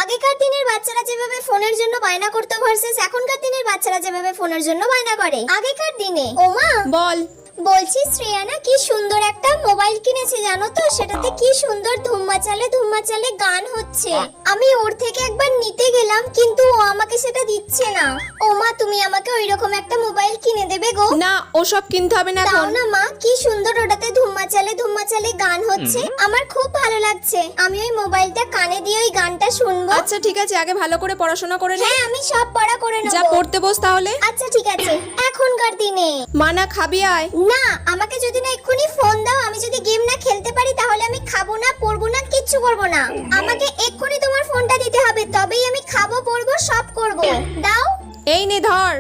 আগেকার দিনের বাচ্চারা যেভাবে ফোনের জন্য বায়না করতো ভার্সেস এখনকার দিনের বাচ্চারা যেভাবে ফোনের জন্য বায়না করে। আগেকার দিনে ওমা বল। বলছি শ্রেয়া না কি সুন্দর একটা মোবাইল কিনেছে জানো তো, সেটাতে কি সুন্দর ধুম্মা চালে গান হচ্ছে। আমি ওর থেকে একবার নিতে গেলাম কিন্তু ও আমাকে সেটা দিচ্ছে না। ও মা তুমি আমাকে ওইরকম একটা মোবাইল কিনে দেবে গো? না ওসব কিনতে হবে না দাও এখন। না মা, কি সুন্দর ওটাতে ধুম্মা চালে গান হচ্ছে, আমার খুব ভালো লাগছে। আমি ওই মোবাইলটা কানে দিয়ে ওই গানটা শুনবো। আচ্ছা ঠিক আছে, আগে ভালো করে পড়াশোনা করে নে। হ্যাঁ আমি সব পড়া করে যা নেব। পড়তে বস তাহলে। আচ্ছা ঠিক আছে। এখনকার দিনে মানা খাবি আয়। না, আমাকে যদি না এক্ষুনি ফোন দাও, আমি যদি গেম না খেলতে পারি তাহলে আমি খাবো না, পড়বো না, কিচ্ছু করবো না। আমাকে এক্ষুনি তোমার ফোনটা দিতে হবে, তবেই আমি খাবো, পড়বো, সব করবো। দাও। এই নে ধর।